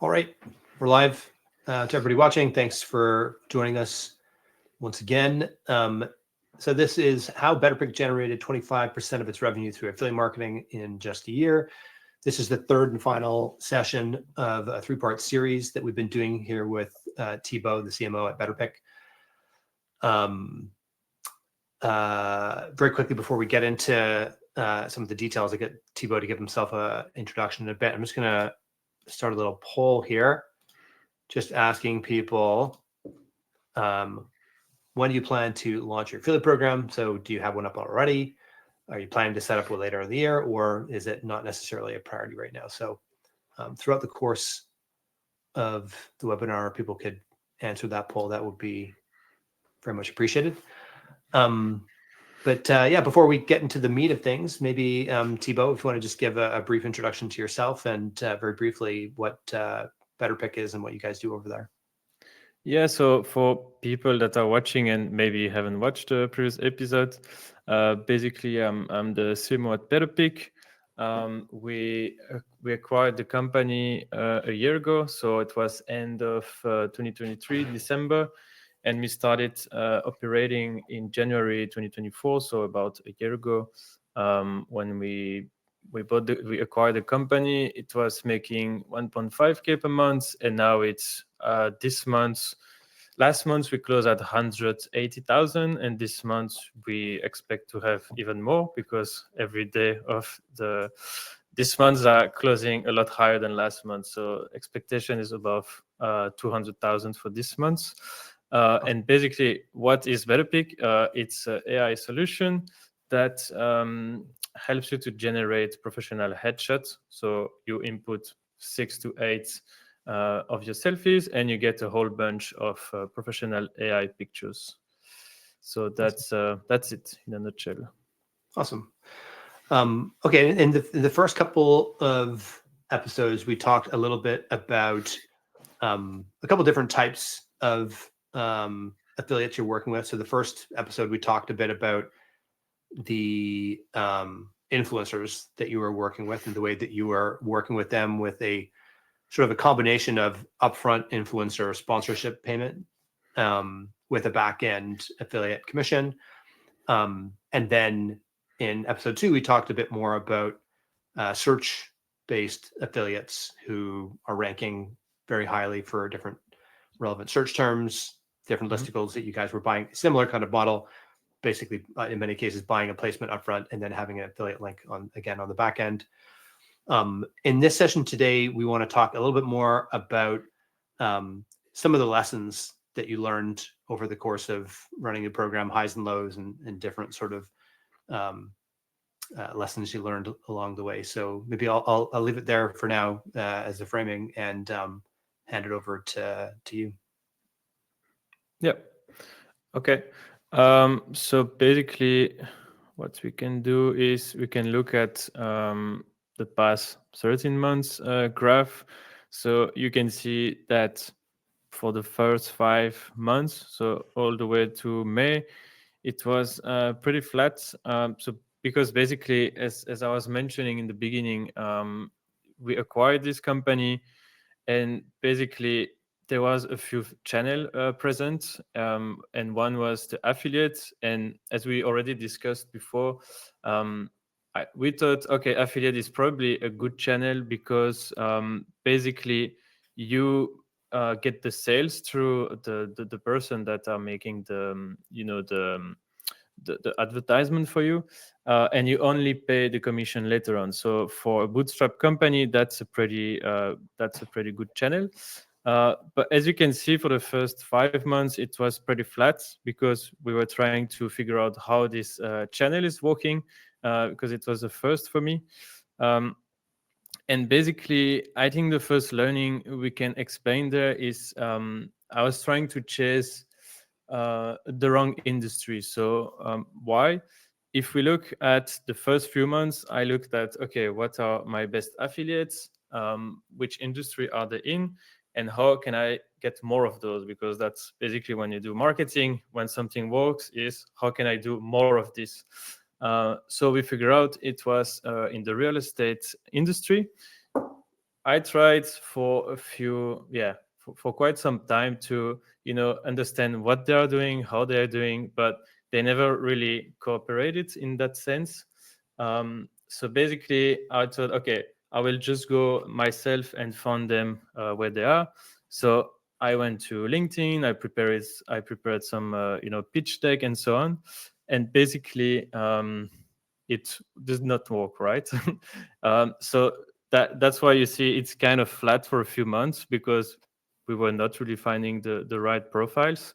All right, we're live. To everybody watching, thanks for joining us once again. So this is how BetterPic generated 25% of its revenue through affiliate marketing in just a year. This is the third and final session of a three-part series that we've been doing here with Thibaut, the CMO at BetterPic. Very quickly before we get into some of the details, I get Thibaut to give himself an introduction in a bit. I'm just going to start a little poll here, just asking people, when do you plan to launch your affiliate program? So do you have one up already? Are you planning to set up one later in the year, or is it not necessarily a priority right now? So throughout the course of the webinar, people could answer that poll. That would be very much appreciated. Yeah, before we get into the meat of things, maybe Thibaut, if you want to just give a brief introduction to yourself and very briefly what BetterPic is and what you guys do over there. Yeah, so for people that are watching and maybe haven't watched the previous episode, basically I'm the CMO at BetterPic. We acquired the company a year ago, so it was end of 2023, December, and we started operating in January 2024, so about a year ago. When we acquired the company, it was making 1.5K per month, and now it's last month we closed at 180,000, and this month we expect to have even more because every day of this month are closing a lot higher than last month. So expectation is above 200,000 for this month. And basically, what is BetterPic? It's an AI solution that helps you to generate professional headshots. So you input 6 to 8 of your selfies, and you get a whole bunch of professional AI pictures. So that's it in a nutshell. Awesome. Okay, in the first couple of episodes, we talked a little bit about a couple different types of affiliates you're working with. So the first episode, we talked a bit about the influencers that you were working with and the way that you were working with them with a sort of a combination of upfront influencer sponsorship payment with a back-end affiliate commission. And then in episode 2, we talked a bit more about search-based affiliates who are ranking very highly for different relevant search terms, different listicles that you guys were buying, similar kind of model, basically in many cases buying a placement upfront and then having an affiliate link on the back end. In this session today, we want to talk a little bit more about some of the lessons that you learned over the course of running the program, highs and lows, and different sort of lessons you learned along the way. So maybe I'll leave it there for now as a framing and hand it over to you. Yeah. Okay. So basically, what we can do is we can look at the past 13 months graph. So you can see that for the first 5 months, so all the way to May, it was pretty flat. So because basically, as I was mentioning in the beginning, we acquired this company, and basically there was a few channel present, and one was the affiliates. And as we already discussed before, we thought, okay, affiliate is probably a good channel because basically you get the sales through the person that are making the advertisement for you, and you only pay the commission later on. So for a bootstrap company, that's a pretty good channel. But as you can see, for the first 5 months, it was pretty flat because we were trying to figure out how this channel is working, because it was the first for me. And basically, I think the first learning we can explain there is I was trying to chase the wrong industry. So why? If we look at the first few months, I looked at, okay, what are my best affiliates? Which industry are they in? And how can I get more of those? Because that's basically when you do marketing, when something works, is how can I do more of this? So we figure out it was in the real estate industry. I tried for a few, for quite some time to, understand what they are doing, how they are doing, but they never really cooperated in that sense. So basically, I thought, okay, I will just go myself and find them where they are. So I went to LinkedIn. I prepared some, pitch deck and so on, and basically, it does not work, right? So that's why you see it's kind of flat for a few months because we were not really finding the right profiles.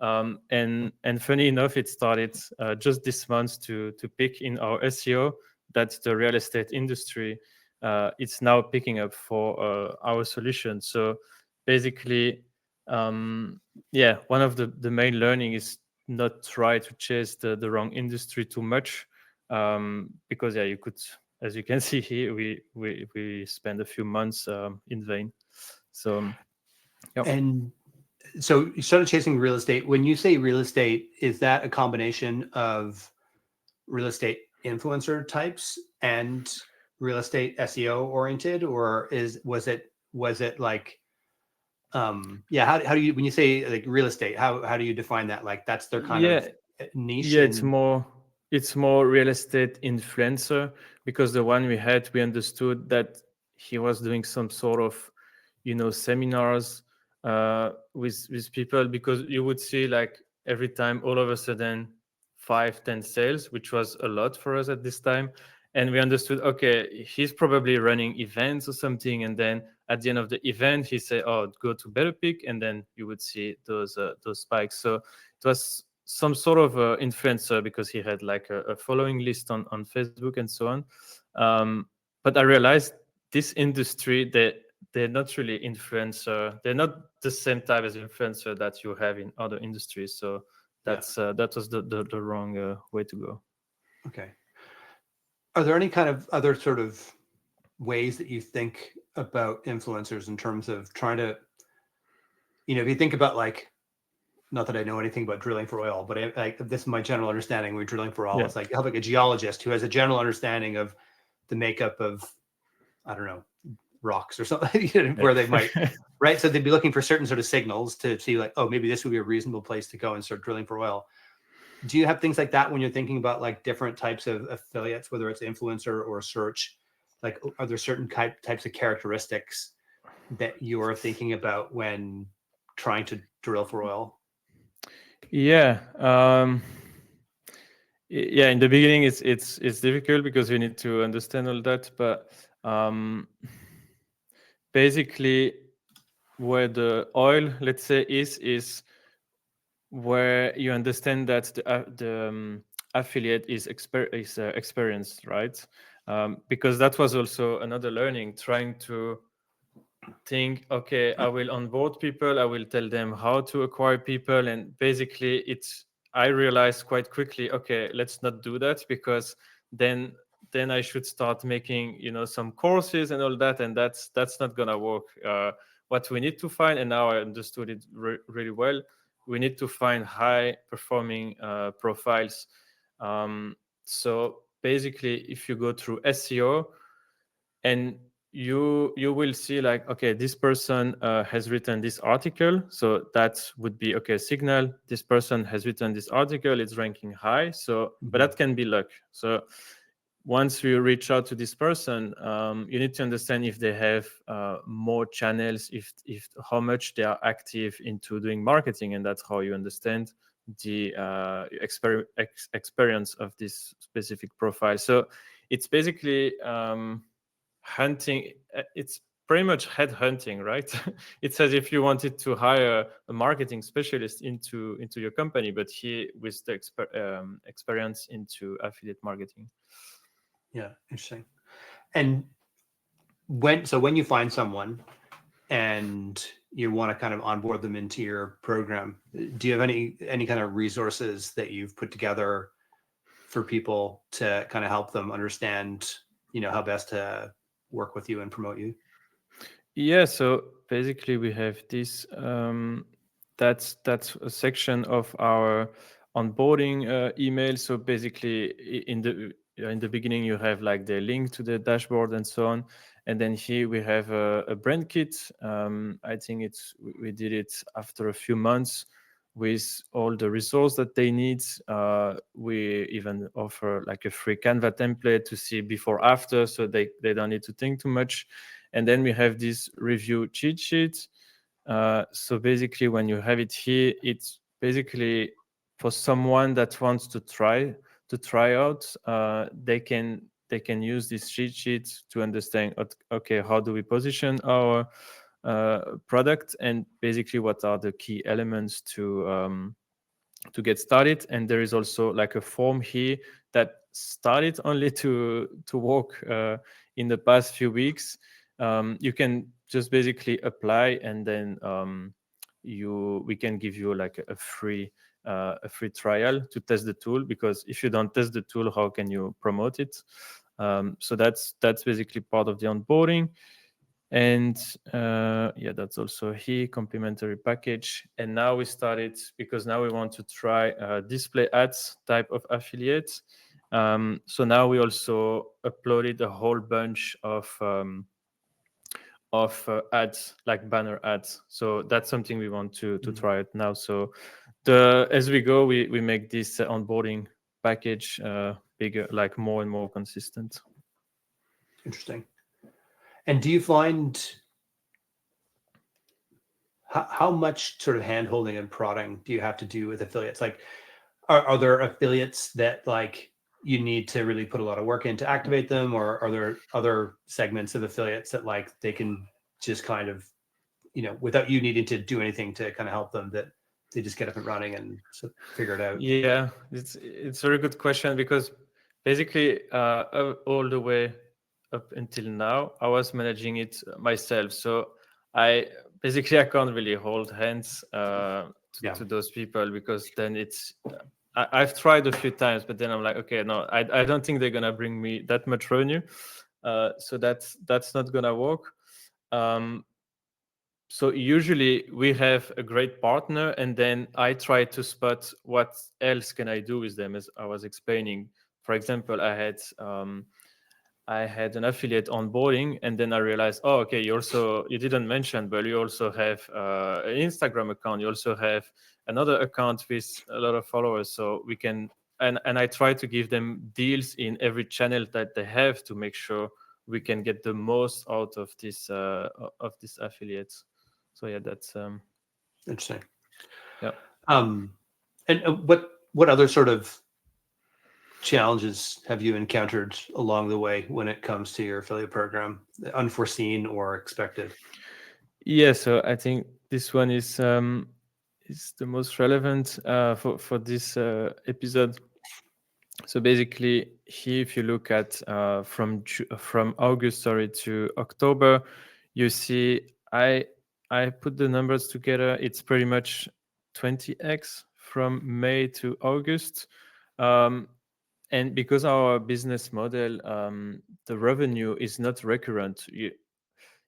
And funny enough, it started just this month to pick in our SEO. That's the real estate industry. It's now picking up for our solution. So basically, one of the main learning is not try to chase the wrong industry too much, because you could, as you can see here, we spend a few months in vain. So yeah. And so you started chasing real estate. When you say real estate, is that a combination of real estate influencer types and real estate SEO oriented, or was it like how do you, when you say like real estate, how do you define that? Like that's their kind Yeah, of niche yeah, and it's more real estate influencer, because the one we had, we understood that he was doing some sort of, seminars with people, because you would see like every time all of a sudden 5-10 sales, which was a lot for us at this time. And we understood, okay, he's probably running events or something, and then at the end of the event he said, oh, go to BetterPic, and then you would see those spikes. So it was some sort of influencer, because he had like a following list on Facebook and so on. But I realized this industry, they're not really influencer. They're not the same type as influencer that you have in other industries. So that was the wrong way to go. okay. Are there any kind of other sort of ways that you think about influencers in terms of trying to, if you think about like, not that I know anything about drilling for oil, but like this is my general understanding. We're drilling for oil. Yeah. It's like you have like a geologist who has a general understanding of the makeup of, I don't know, rocks or something, where they might, right? So they'd be looking for certain sort of signals to see like, oh, maybe this would be a reasonable place to go and start drilling for oil. Do you have things like that when you're thinking about like different types of affiliates, whether it's influencer or search? Like, are there certain types of characteristics that you are thinking about when trying to drill for oil? Yeah. Yeah, in the beginning it's difficult because you need to understand all that, but basically where the oil, let's say, is where you understand that the affiliate is experienced, right? Because that was also another learning, trying to think, okay, I will onboard people, I will tell them how to acquire people, and basically I realized quite quickly, okay, let's not do that, because then I should start making, some courses and all that, and that's not gonna work. What we need to find, and now I understood it really well, we need to find high performing profiles. So basically, if you go through SEO, and you will see like, okay, this person has written this article, so that would be okay, signal this person has written this article, it's ranking high. So but that can be luck. So once you reach out to this person, you need to understand if they have more channels, if how much they are active into doing marketing, and that's how you understand the experience of this specific profile. So it's basically hunting. It's pretty much head hunting, right? It's as if you wanted to hire a marketing specialist into your company, but he with the experience into affiliate marketing. Yeah, interesting. And when you find someone and you want to kind of onboard them into your program, do you have any kind of resources that you've put together for people to kind of help them understand, how best to work with you and promote you? Yeah, so basically we have this that's a section of our onboarding email. So basically in the in the beginning you have like the link to the dashboard and so on, and then here we have a brand kit. I think we did it after a few months with all the resources that they need. We even offer like a free Canva template to see before after, so they don't need to think too much. And then we have this review cheat sheet. So basically when you have it here, it's basically for someone that wants to try out, they can use this cheat sheet to understand, okay, how do we position our product, and basically what are the key elements to get started. And there is also like a form here that started only to work in the past few weeks. You can just basically apply, and then we can give you like a free trial to test the tool, because if you don't test the tool, how can you promote it? So that's basically part of the onboarding. And yeah, that's also here, complimentary package. And now we started, because now we want to try display ads type of affiliates. So now we also uploaded a whole bunch of ads, like banner ads. So that's something we want to try it now. So as we go, we make this onboarding package bigger, like more and more consistent. Interesting. And do you find how much sort of hand-holding and prodding do you have to do with affiliates? Like, are there affiliates that like you need to really put a lot of work in to activate them, or are there other segments of affiliates that like they can just kind of, without you needing to do anything to kind of help them, that they just get up and running and figure it out? Yeah, it's a very good question, because basically all the way up until now, I was managing it myself. So I can't really hold hands to those people, because then I've tried a few times, but then I'm like, okay, no, I don't think they're gonna bring me that much revenue. So that's not gonna work. So usually we have a great partner, and then I try to spot what else can I do with them, as I was explaining. For example, I had an affiliate onboarding, and then I realized, oh, okay, you didn't mention, but you also have an Instagram account. You also have another account with a lot of followers. So we can, and I try to give them deals in every channel that they have, to make sure we can get the most out of this affiliates. So yeah, that's Interesting. yeah. And what other sort of challenges have you encountered along the way when it comes to your affiliate program, unforeseen or expected? Yeah, so I think this one is the most relevant for this episode. So basically, here, if you look at from August, to October, you see I put the numbers together. It's pretty much 20x from May to August. And because our business model, the revenue is not recurrent.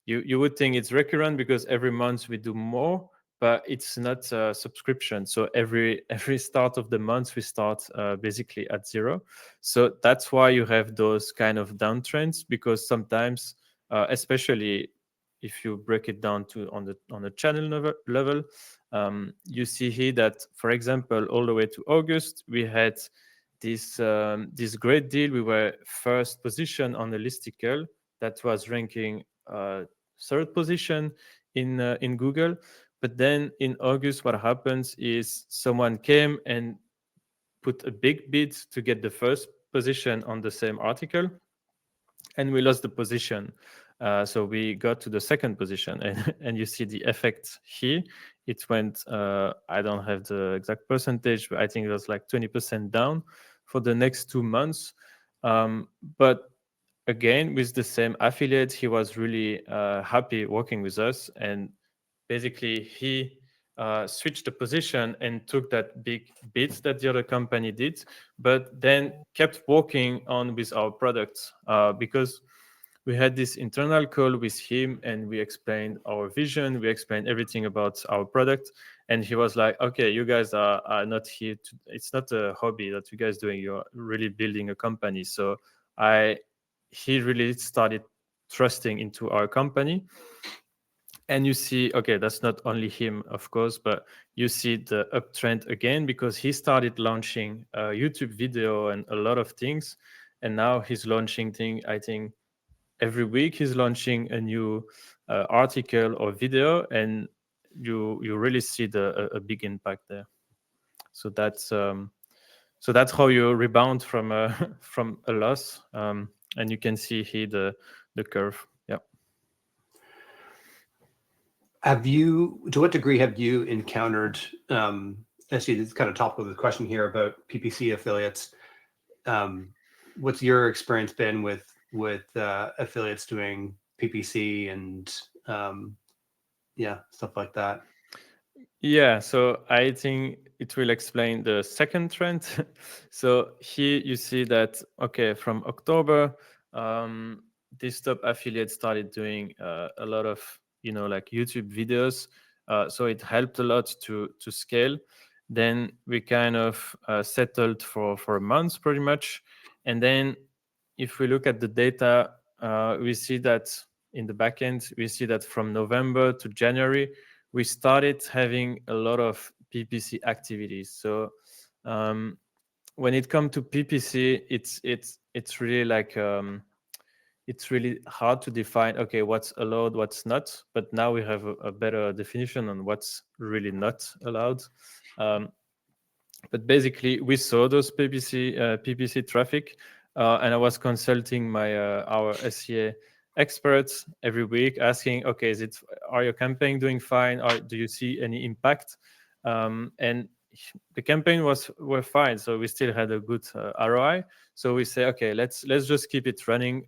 You would think it's recurrent because every month we do more, but it's not a subscription. So every start of the month we start basically at zero. So that's why you have those kind of downtrends, because sometimes, especially if you break it down to on the channel level, you see here that, for example, all the way to August, we had this great deal. We were first position on the listicle that was ranking third position in Google. But then in August, what happens is someone came and put a big bid to get the first position on the same article, and we lost the position. So we got to the second position, and you see the effect here. It went, I don't have the exact percentage, but I think it was like 20% down for the next 2 months. But again, with the same affiliate, he was really happy working with us, and basically he switched the position and took that big bid that the other company did, but then kept working on with our products, because we had this internal call with him, and we explained our vision, we explained everything about our product, and he was like, okay, you guys are not here to, it's not a hobby that you guys doing, you're really building a company. So he really started trusting into our company. And you see, okay, that's not only him, of course, but you see the uptrend again, because he started launching a YouTube video and a lot of things. And now he's launching things, I think every week he's launching a new article or video, and you really see a big impact there. So that's how you rebound from from a loss. And you can see here the curve. Yeah. To what degree have you encountered, actually it's kind of topical of the question here about PPC affiliates. What's your experience been with affiliates doing PPC and stuff like that? Yeah, so I think it will explain the second trend. So here you see that, okay, from October, these top affiliates started doing a lot of, like YouTube videos. So it helped a lot to scale. Then we kind of settled for a month pretty much. And then if we look at the data, we see that in the backend, we see that from November to January, we started having a lot of PPC activities. So when it comes to PPC, it's really like it's really hard to define, okay, what's allowed, what's not. But now we have a better definition on what's really not allowed. But basically, we saw those PPC traffic, and I was consulting our SEA experts every week, asking, okay, are your campaign doing fine, or do you see any impact? And the campaign were fine, so we still had a good ROI. So we say, okay, let's just keep it running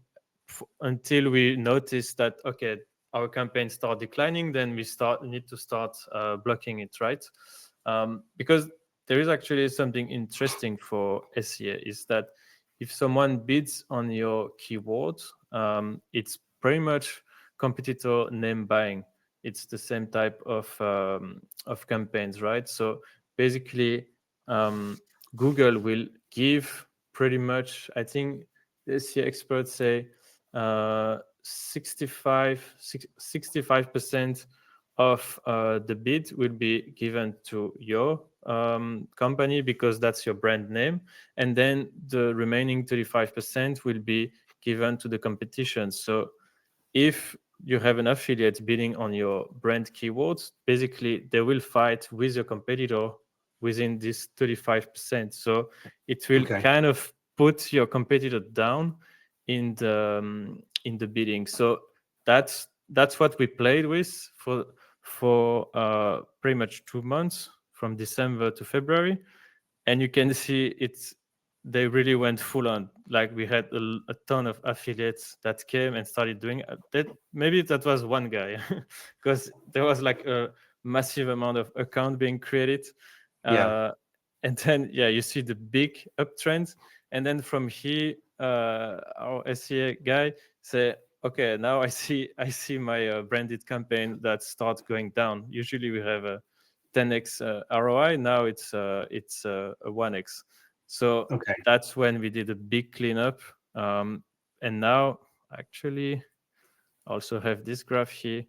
until we notice that, okay, our campaign start declining. Then we need to start blocking it, right? Because there is actually something interesting for SEA, is that if someone bids on your keyword, it's pretty much competitor name buying. It's the same type of campaigns, right? So basically, Google will give pretty much, I think the SEA experts say 65% of the bid will be given to your company, because that's your brand name, and then the remaining 35% will be given to the competition. So if you have an affiliate bidding on your brand keywords, basically they will fight with your competitor within this 35%. So it will kind of put your competitor down in the bidding. So that's what we played with for pretty much 2 months, from December to February. And you can see they really went full on. Like, we had a ton of affiliates that came and started doing that. Maybe that was one guy, because there was like a massive amount of account being created. And then you see the big uptrend, and then from here our SEA guy say, okay, now I see my branded campaign that starts going down. Usually we have a 10x ROI. Now it's a 1x. So that's when we did a big cleanup. And now, actually, I also have this graph here.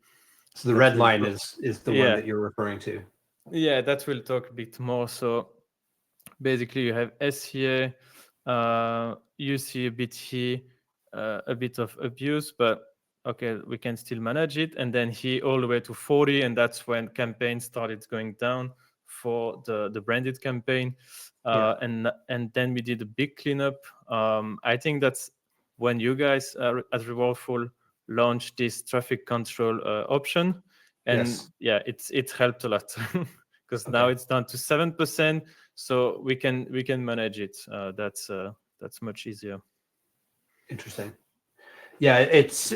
So the red line is the one that you're referring to. Yeah, that will talk a bit more. So basically, you have SEA. You see a bit here, a bit of abuse, but okay, we can still manage it. And then here all the way to 40, and that's when campaigns started going down for the branded campaign. And then we did a big cleanup. I think that's when you guys at Rewardful launched this traffic control option, and it helped a lot, because now it's down to 7%, so we can manage it. That's much easier. Interesting. Yeah, it's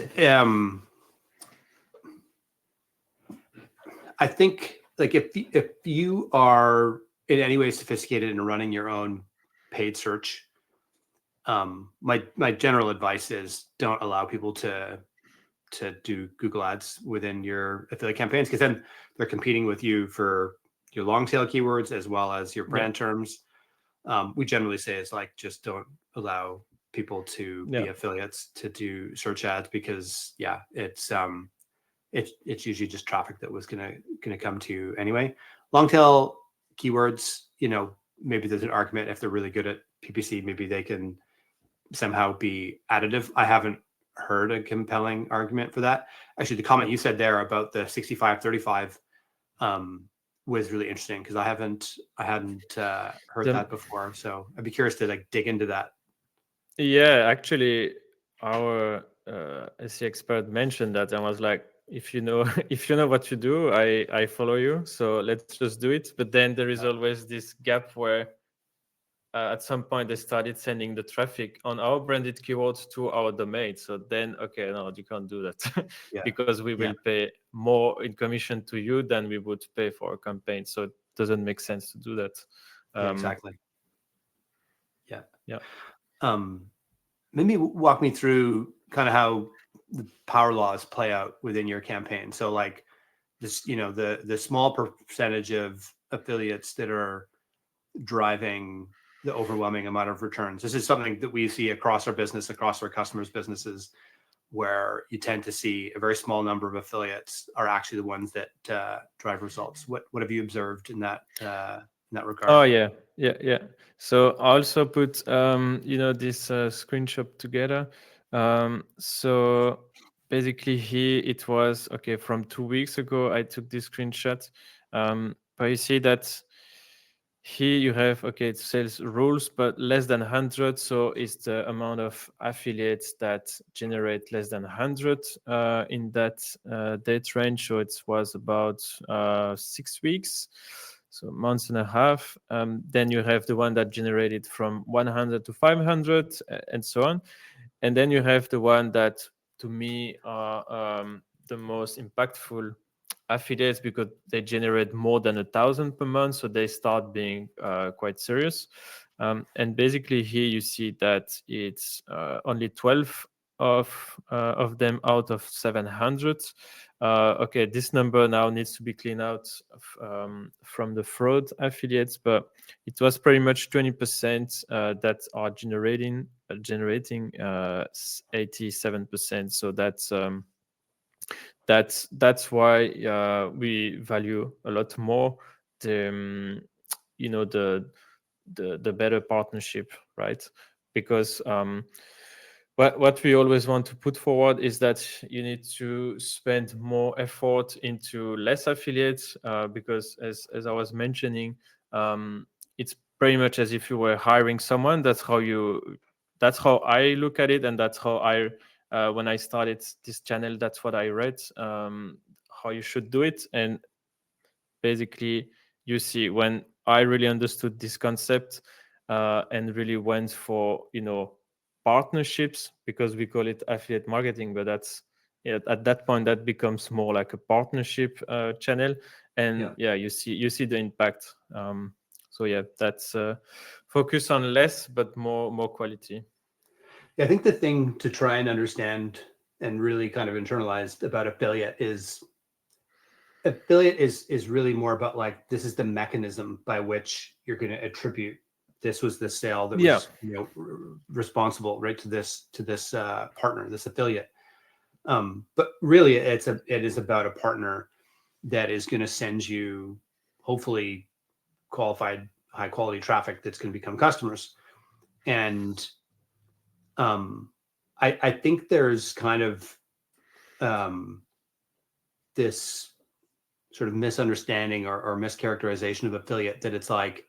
I think, like, if you are in any way sophisticated in running your own paid search, my general advice is don't allow people to do Google ads within your affiliate campaigns, because then they're competing with you for your long tail keywords as well as your brand terms. We generally say it's like, just don't allow people to be affiliates to do search ads, because it's usually just traffic that was gonna come to you anyway. Long tail keywords, maybe there's an argument if they're really good at PPC, maybe they can somehow be additive. I haven't heard a compelling argument for that. Actually, the comment you said there about the 65-35 was really interesting, because I hadn't heard that before. So I'd be curious to dig into that. Yeah, actually, our SE expert mentioned that, and was like, if you know what you do, I follow you. So let's just do it. But then there is always this gap where at some point they started sending the traffic on our branded keywords to our domain. So then, okay, no, you can't do that because we will pay more in commission to you than we would pay for a campaign. So it doesn't make sense to do that. Exactly. Yeah. Maybe walk me through kind of how the power laws play out within your campaign. So like this, the small percentage of affiliates that are driving the overwhelming amount of returns. This is something that we see across our business, across our customers' businesses, where you tend to see a very small number of affiliates are actually the ones that drive results. What have you observed in that regard? Oh yeah. So I also put this screenshot together. So basically here it was from 2 weeks ago. I took this screenshot, but you see that here you have it sales rules, but less than 100. So it's the amount of affiliates that generate less than 100 in that date range. So it was about 6 weeks, so months and a half. Then you have the one that generated from 100 to 500 and so on. And then you have the one that to me are the most impactful affiliates, because they generate more than 1,000 per month, so they start being quite serious. And basically here you see that it's only 12 of them out of 700. This number now needs to be cleaned out from the fraud affiliates, but it was pretty much 20% that are generating 87%. So that's why we value a lot more the better partnership, right? Because what we always want to put forward is that you need to spend more effort into less affiliates, because as I was mentioning, it's pretty much as if you were hiring someone. That's how I look at it, and that's how I when I started this channel, that's what I read, how you should do it. And basically you see, when I really understood this concept and really went for partnerships, because we call it affiliate marketing, but that's at that point that becomes more like a partnership channel. And you see the impact. So that's focus on less but more quality. I think the thing to try and understand and really kind of internalize about affiliate is really more about like, this is the mechanism by which you're going to attribute this was the sale that was responsible, right, to this partner, this affiliate. But really it is about a partner that is going to send you hopefully qualified, high quality traffic that's going to become customers. And I think there's kind of this sort of misunderstanding or mischaracterization of affiliate, that it's like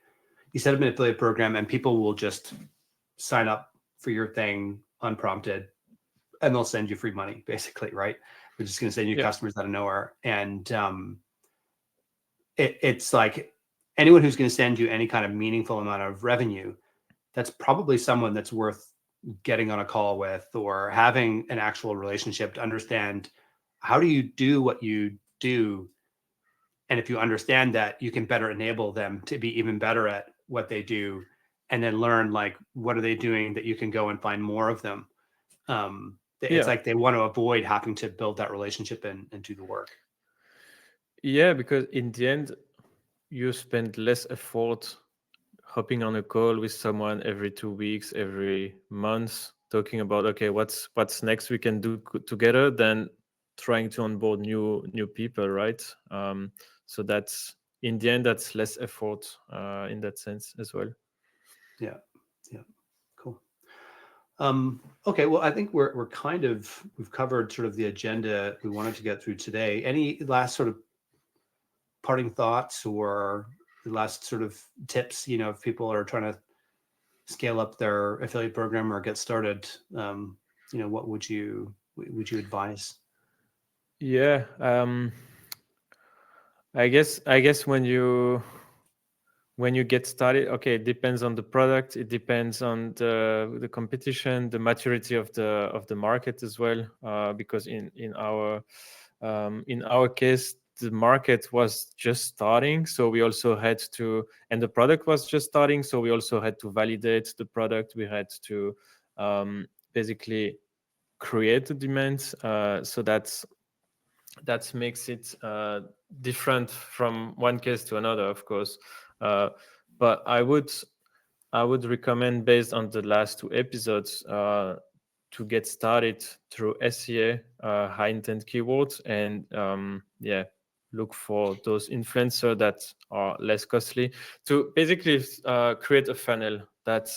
you set up an affiliate program and people will just sign up for your thing unprompted and they'll send you free money, basically, right? They're just going to send you customers out of nowhere. And it's like anyone who's going to send you any kind of meaningful amount of revenue, that's probably someone that's worth getting on a call with or having an actual relationship to understand, how do you do what you do? And if you understand that, you can better enable them to be even better at what they do. and then learn like what are they doing that you can go and find more of them. It's like they want to avoid having to build that relationship and do the work. Yeah, because in the end, you spend less effort hopping on a call with someone every 2 weeks, every month, talking about, okay, what's next we can do together, than trying to onboard new people, right? So that's, in the end, that's less effort in that sense as well. Yeah. Cool. Okay, well, I think we've covered sort of the agenda we wanted to get through today. Any last sort of parting thoughts or last sort of tips, if people are trying to scale up their affiliate program or get started, what would you advise? Yeah, I guess when you get started, okay, it depends on the product, it depends on the competition, the maturity of the market as well, because in our case, the market was just starting, so we also had to, and the product was just starting, so we also had to validate the product. We had to basically create the demand, so that makes it different from one case to another, of course. But I would recommend, based on the last 2 episodes, to get started through SEA, high intent keywords, and look for those influencers that are less costly, to basically create a funnel. That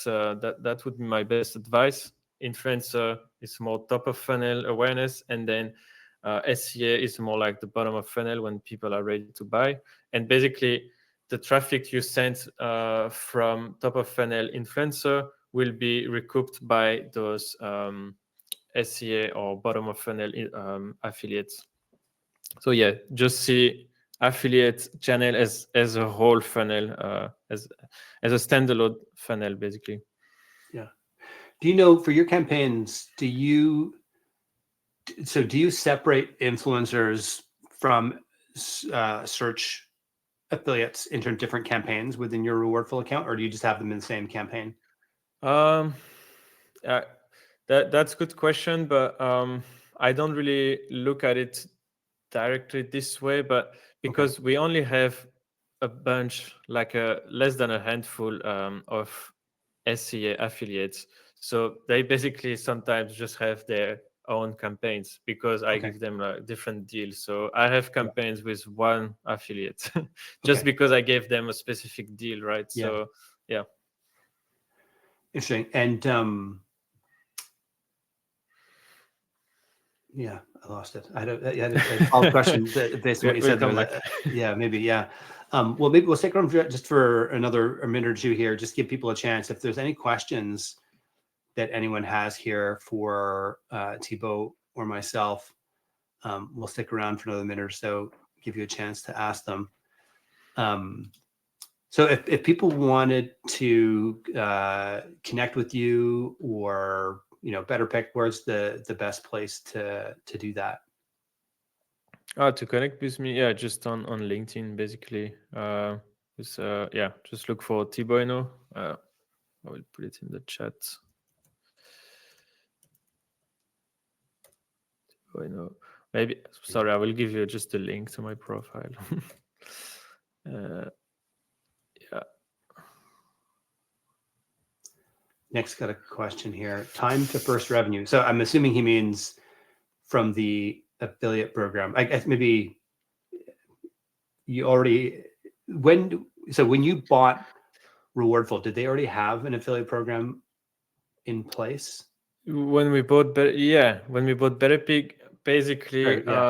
would be my best advice. Influencer is more top of funnel awareness, and then SEA is more like the bottom of funnel when people are ready to buy. And basically, the traffic you send from top of funnel influencer will be recouped by those SEA or bottom of funnel affiliates. So yeah, just see affiliate channel as a whole funnel, as a standalone funnel, basically. Yeah. Do you know, for your campaigns, do you separate influencers from search affiliates into different campaigns within your Rewardful account, or do you just have them in the same campaign? That's a good question, but I don't really look at it directly this way, but because we only have a bunch, like less than a handful of SEA affiliates, so they basically sometimes just have their own campaigns, because I give them different deals. So I have campaigns with one affiliate just because I gave them a specific deal, right? So yeah. Interesting. And I lost it. I had a follow-up question based on what you said there. Maybe. Well, maybe we'll stick around just for a minute or two here. Just give people a chance. If there's any questions that anyone has here for Thibaut or myself, we'll stick around for another minute or so, give you a chance to ask them. So if people wanted to connect with you, or BetterPic, where's the best place to do that? To connect with me, just on LinkedIn, basically. Just look for Thibaut. I will put it in the chat. Maybe, sorry, I will give you just a link to my profile. Next, got a question here. Time to first revenue. So I'm assuming he means from the affiliate program. I guess maybe you already, when you bought Rewardful, did they already have an affiliate program in place? When we bought BetterPic, basically, for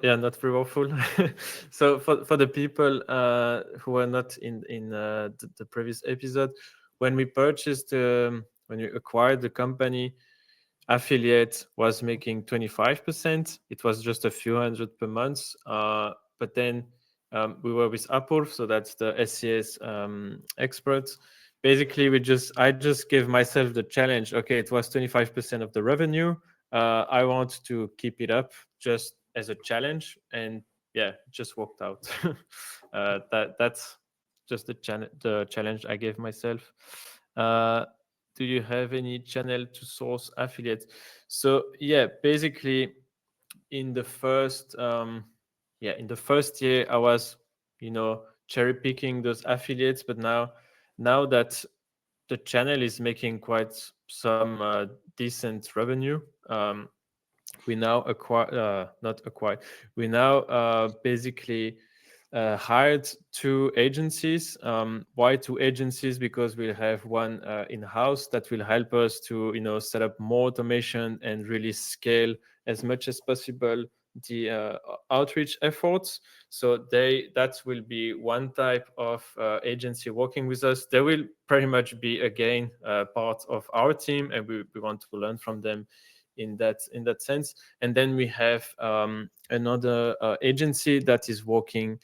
not Rewardful. So for the people who are not in the previous episode, when we acquired the company, affiliate was making 25%. It was just a few hundred per month. But then we were with Apple, so that's the SES experts. Basically, I just gave myself the challenge. Okay, it was 25% of the revenue. I want to keep it up just as a challenge, and it just worked out. just the challenge I gave myself. Do you have any channel to source affiliates? So yeah, basically in the first year I was cherry picking those affiliates, but now that the channel is making quite some decent revenue, we now we now basically hired 2 agencies. Why 2 agencies? Because we'll have one in-house that will help us to set up more automation and really scale as much as possible the outreach efforts. So that will be one type of agency working with us. They will pretty much be again part of our team, and we want to learn from them in that sense. And then we have another agency that is working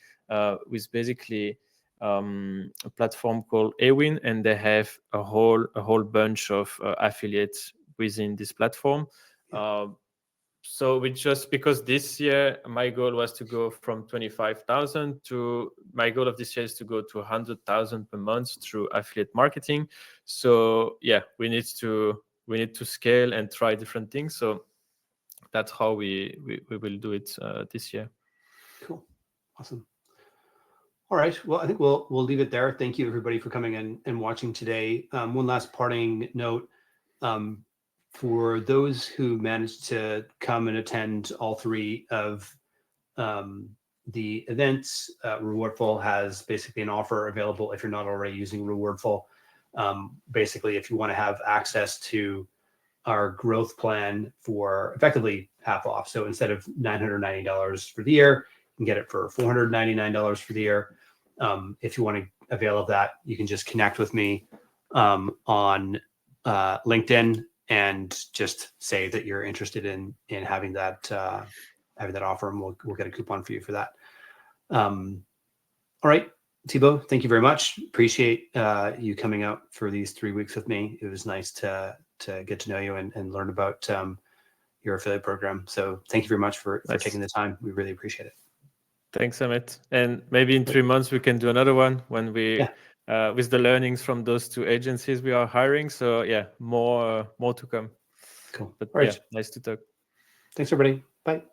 with basically a platform called Awin, and they have a whole bunch of affiliates within this platform. So we just, because this year my goal was to go from 25,000 to, my goal of this year is to go to 100,000 per month through affiliate marketing. So yeah, we need to scale and try different things. So that's how we will do it this year. Cool. Awesome. All right. Well, I think we'll leave it there. Thank you everybody for coming in and watching today. One last parting note. For those who managed to come and attend all 3 of the events, Rewardful has basically an offer available if you're not already using Rewardful. Basically, if you want to have access to our growth plan for effectively half off. So instead of $990 for the year, you can get it for $499 for the year. If you want to avail of that, you can just connect with me on LinkedIn and just say that you're interested in having that offer, and we'll get a coupon for you for that. All right, Thibaut, thank you very much. Appreciate you coming out for these 3 weeks with me. It was nice to get to know you and learn about your affiliate program. So thank you very much for taking the time. We really appreciate it. Thanks, Amit. And maybe in 3 months we can do another one when we with the learnings from those 2 agencies we are hiring. So yeah, more to come. Cool. But all right. Yeah, nice to talk. Thanks everybody. Bye.